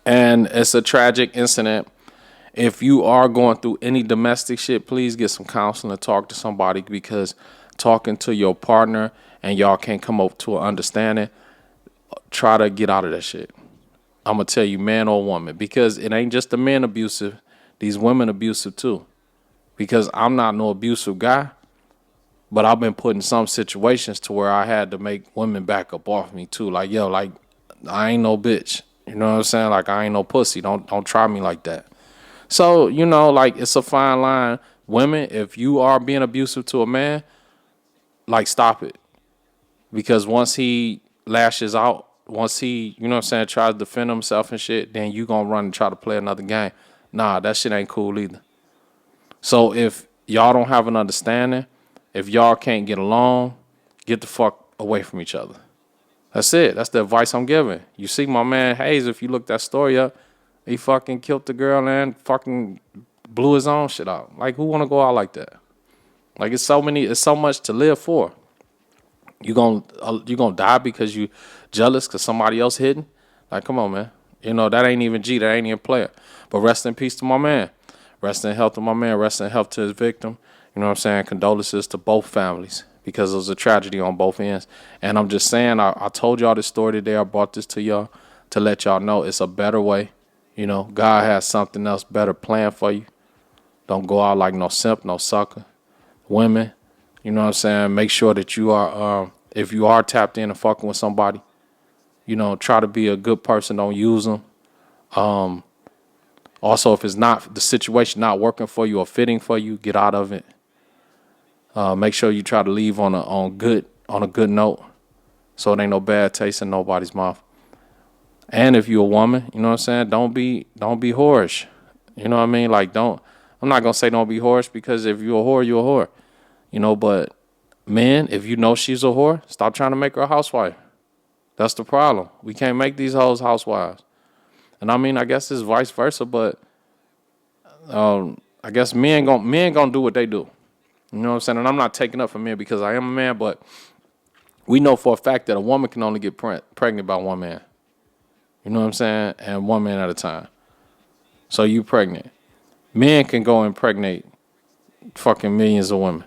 And it's a tragic incident. If you are going through any domestic shit, please get some counseling and talk to somebody, because talking to your partner and y'all can't come up to an understanding, try to get out of that shit. I'm going to tell you, man or woman, because it ain't just the men abusive. These women abusive too. Because I'm not no abusive guy, but I've been put in some situations to where I had to make women back up off me too. Like, yo, like, I ain't no bitch. You know what I'm saying? Like, I ain't no pussy. Don't try me like that. So, you know, like, it's a fine line. Women, if you are being abusive to a man, like, stop it. Because once he lashes out, once he, you know what I'm saying, tries to defend himself and shit, then you gonna run and try to play another game. Nah, that shit ain't cool either. So if y'all don't have an understanding, if y'all can't get along, get the fuck away from each other. That's it. That's the advice I'm giving. You see my man Hayes, if you look that story up, he fucking killed the girl and fucking blew his own shit out. Like, who want to go out like that? Like, it's so much to live for. You gonna die because you jealous because somebody else hidden? Like, come on, man. You know, that ain't even G. That ain't even player. But rest in peace to my man. Rest in health to my man. Rest in health to his victim. You know what I'm saying? Condolences to both families, because it was a tragedy on both ends. And I'm just saying, I told y'all this story today. I brought this to y'all to let y'all know it's a better way. You know, God has something else better planned for you. Don't go out like no simp, no sucker. Women, you know what I'm saying? Make sure that you are, if you are tapped in and fucking with somebody, you know, try to be a good person. Don't use them. Also, if it's not the situation not working for you or fitting for you, get out of it. Make sure you try to leave on a good note, so it ain't no bad taste in nobody's mouth. And if you're a woman, you know what I'm saying, don't be whorish. You know what I mean? Like, I'm not gonna say don't be whorish, because if you're a whore, you're a whore. You know, but men, if you know she's a whore, stop trying to make her a housewife. That's the problem. We can't make these hoes housewives. And I mean, I guess it's vice versa, but I guess men gonna do what they do. You know what I'm saying? And I'm not taking up for men because I am a man, but we know for a fact that a woman can only get pregnant by one man. You know what I'm saying? And one man at a time. So you pregnant. Men can go impregnate fucking millions of women.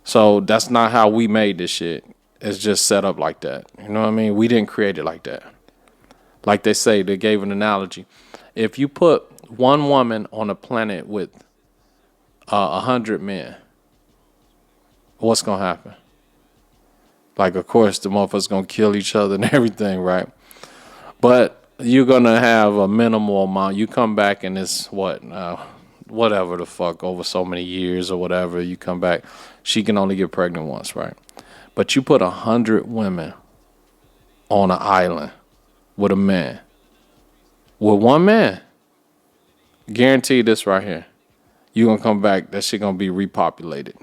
So that's not how we made this shit. It's just set up like that. You know what I mean? We didn't create it like that. Like they say, they gave an analogy. If you put one woman on a planet with 100 men, what's going to happen? Like, of course, the motherfuckers going to kill each other and everything, right? But you're going to have a minimal amount. You come back and it's whatever the fuck, over so many years or whatever, you come back. She can only get pregnant once, right? But you put 100 women on an island with a man. With one man. Guarantee this right here. You're going to come back, that shit going to be repopulated.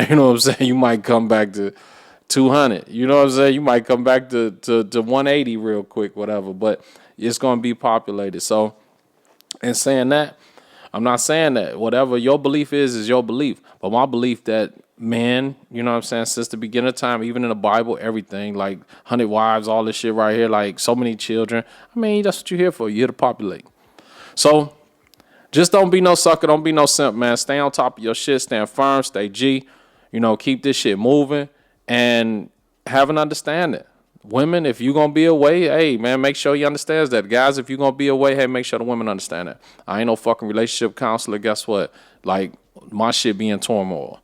You know what I'm saying? You might come back to 200. You know what I'm saying? You might come back to 180 real quick, whatever. But it's going to be populated. So, in saying that, I'm not saying that whatever your belief is your belief. But my belief that men, you know what I'm saying, since the beginning of time, even in the Bible, everything, like 100 wives, all this shit right here, like so many children. I mean, that's what you're here for. You're here to populate. So, just don't be no sucker. Don't be no simp, man. Stay on top of your shit. Stand firm. Stay G. You know, keep this shit moving and have an understanding. Women, if you're going to be away, hey, man, make sure you understands that. Guys, if you're going to be away, hey, make sure the women understand that. I ain't no fucking relationship counselor. Guess what? Like, my shit be in turmoil.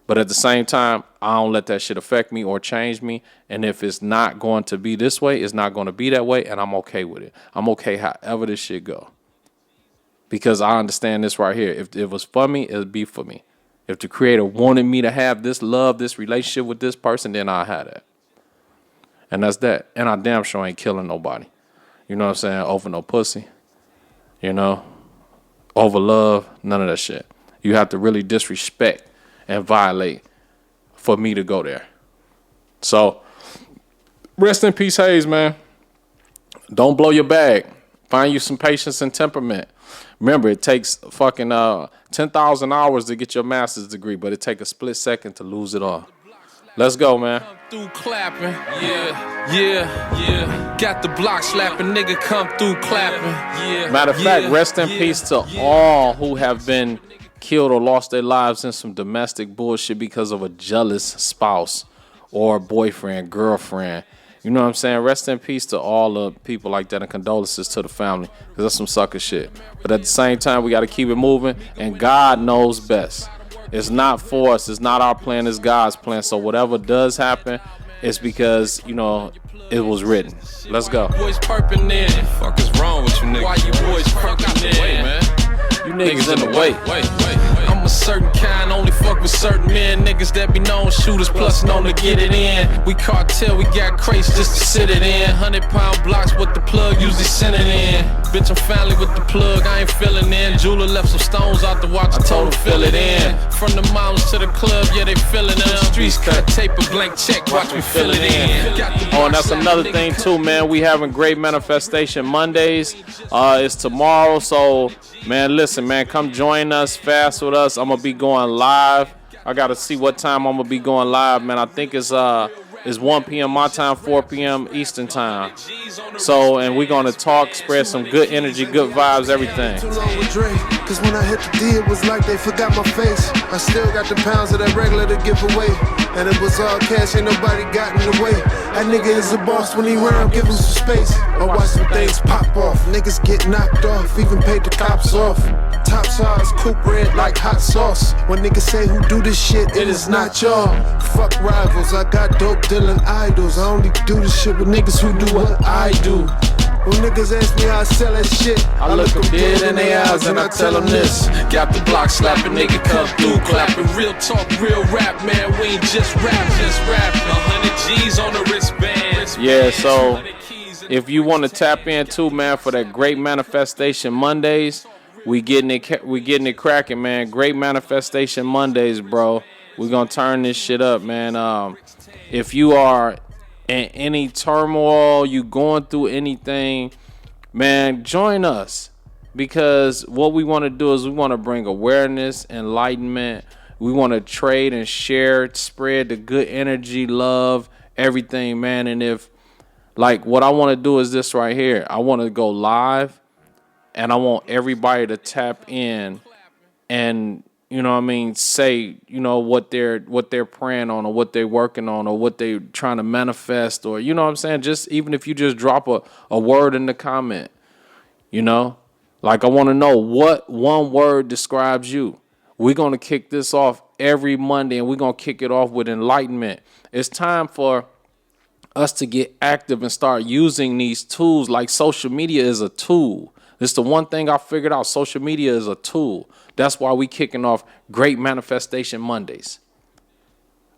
But at the same time, I don't let that shit affect me or change me. And if it's not going to be this way, it's not going to be that way, and I'm okay with it. I'm okay however this shit go. Because I understand this right here. If it was for me, it'd be for me. If the Creator wanted me to have this love, this relationship with this person, then I had it. And that's that. And I damn sure ain't killing nobody. You know what I'm saying? Over no pussy. You know? Over love. None of that shit. You have to really disrespect and violate for me to go there. So, rest in peace, Hayes, man. Don't blow your bag. Find you some patience and temperament. Remember, it takes fucking 10,000 hours to get your master's degree, but it takes a split second to lose it all. Let's go, man. Through clapping, yeah. Got the block slapping, nigga come through clapping, yeah. Matter of fact, rest in peace to all who have been killed or lost their lives in some domestic bullshit because of a jealous spouse or boyfriend, girlfriend. You know what I'm saying? Rest in peace to all the people like that, and condolences to the family, because that's some sucker shit. But at the same time, we got to keep it moving, and God knows best. It's not for us. It's not our plan. It's God's plan. So whatever does happen, it's because, you know, it was written. Let's go. Boys perping in. Fuck is wrong with you niggas? Why you boys perping in, man? You niggas in the way. Wait. I'm a certain kind, only fuck with certain men. Niggas that be known shooters, plus known to get it in. We cartel, we got crates just to sit it in. 100-pound blocks with the plug, usually send it in. Bitch, I'm finally with the plug, I ain't feeling in. Jeweler left some stones out the watch, I told him fill it in. From the mountains to the club, yeah, they feeling them. Streets cut tape, a blank check, watch me fill it in. Oh, and that's another thing too, man. We having great manifestation Mondays. It's tomorrow, so man, listen, man, come join us, fast with us. I'm gonna be going live. I gotta see what time I'm gonna be going live, man. I think it's 1 p.m. my time, 4 p.m. Eastern time. So, and we're gonna talk, spread some good energy, good vibes, everything. Cause when I hit the D, it was like they forgot my face. I still got the pounds of that regular to give away. And it was all cash, ain't nobody got in the way. That nigga is a boss when he round, give him some space. Or watch some things pop off, niggas get knocked off, even paid the cops off. Top size, coupe red like hot sauce. When niggas say who do this shit, it is not y'all. Fuck rivals, I got dope dealing idols. I only do this shit with niggas who do what I do. When niggas ask me how I sell that shit, I look them dead in their eyes and I tell them this. Got the block slapping, nigga come through clapping. Real talk, real rap, man. We ain't just rap. 100 G's on the wristband. Yeah, so if you want to tap in too, man, for that Great Manifestation Mondays, we getting it cracking, man. Great Manifestation Mondays, bro. We're gonna turn this shit up, man. If you are in any turmoil, you going through anything, man, join us. Because what we want to do is we want to bring awareness, enlightenment. We want to trade and share, spread the good energy, love, everything, man. And if, like, what I want to do is this right here. I want to go live, and I want everybody to tap in and, you know what I mean, say, you know, what they're praying on or what they're working on or what they're trying to manifest, or, you know what I'm saying? Just even if you just drop a word in the comment, you know? Like, I want to know what one word describes you. We're going to kick this off every Monday, and we're going to kick it off with enlightenment. It's time for us to get active and start using these tools. Like, social media is a tool. It's the one thing I figured out. Social media is a tool. That's why we kicking off Great Manifestation Mondays.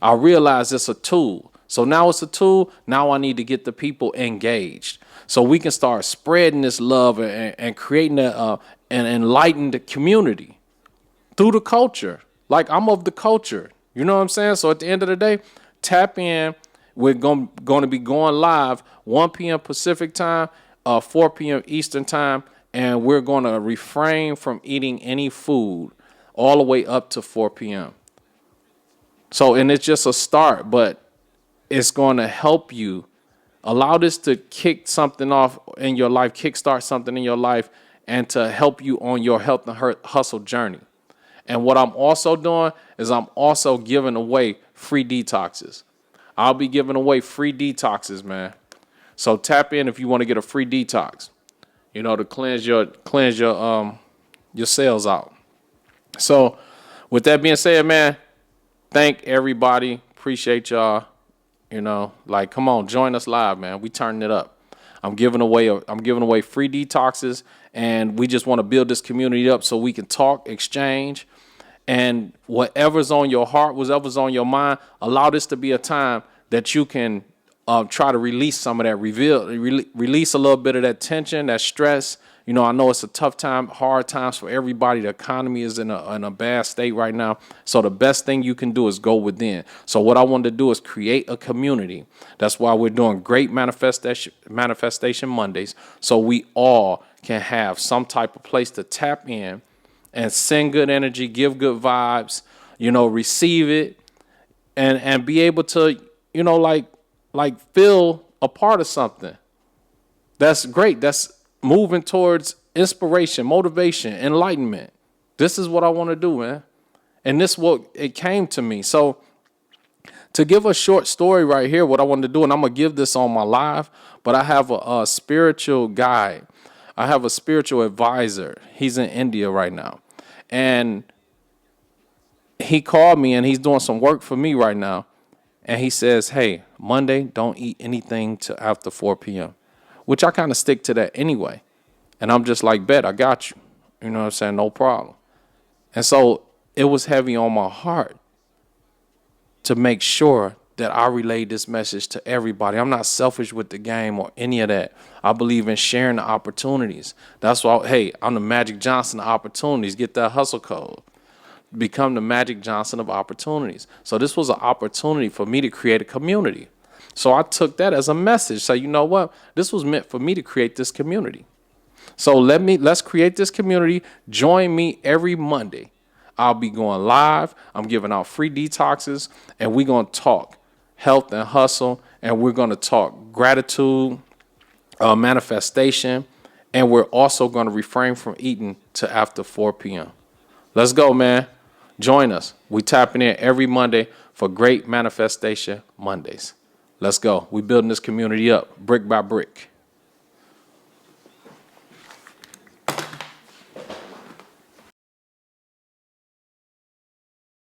I realize it's a tool. So now it's a tool. Now I need to get the people engaged so we can start spreading this love and creating an enlightened community through the culture. Like, I'm of the culture. You know what I'm saying? So at the end of the day, tap in. We're going to be going live 1 p.m. Pacific time, 4 p.m. Eastern time, and we're going to refrain from eating any food all the way up to 4 p.m. So, and it's just a start, but it's going to help you. Allow this to kick something off in your life, kickstart something in your life, and to help you on your health and hustle journey. And what I'm also doing is I'm also giving away free detoxes. I'll be giving away free detoxes, man. So tap in if you want to get a free detox, you know, to cleanse your cells out. So with that being said, man, thank everybody. Appreciate y'all. You know, like, come on, join us live, man. We turning it up. I'm giving away free detoxes, and we just want to build this community up so we can talk, exchange, and whatever's on your heart, whatever's on your mind, allow this to be a time that you can try to release some of that, release a little bit of that tension, that stress. You know, I know it's a tough time, hard times for everybody. The economy is in a bad state right now. So the best thing you can do is go within. So what I wanted to do is create a community. That's why we're doing Great Manifestation Mondays. So we all can have some type of place to tap in and send good energy, give good vibes, you know, receive it, and be able to, you know, like feel a part of something. That's great. That's moving towards inspiration, motivation, enlightenment. This is what I want to do, man. And this what it came to me. So to give a short story right here, what I wanted to do, and I'm going to give this on my live, but I have a spiritual guide. I have a spiritual advisor. He's in India right now. And he called me, and he's doing some work for me right now. And he says, hey, Monday, don't eat anything till after 4 p.m., which I kind of stick to that anyway. And I'm just like, bet, I got you. You know what I'm saying? No problem. And so it was heavy on my heart to make sure that I relayed this message to everybody. I'm not selfish with the game or any of that. I believe in sharing the opportunities. That's why, hey, I'm the Magic Johnson of opportunities. Get that hustle code. Become the Magic Johnson of opportunities. So this was an opportunity for me to create a community. So I took that as a message. So you know what? This was meant for me to create this community. So let's create this community. Join me every Monday. I'll be going live. I'm giving out free detoxes, and we're going to talk health and hustle, and we're going to talk gratitude, manifestation, and we're also going to refrain from eating till after 4 p.m. Let's go, man. Join us. We tapping in every Monday for Great Manifestation Mondays. Let's go. We building this community up brick by brick.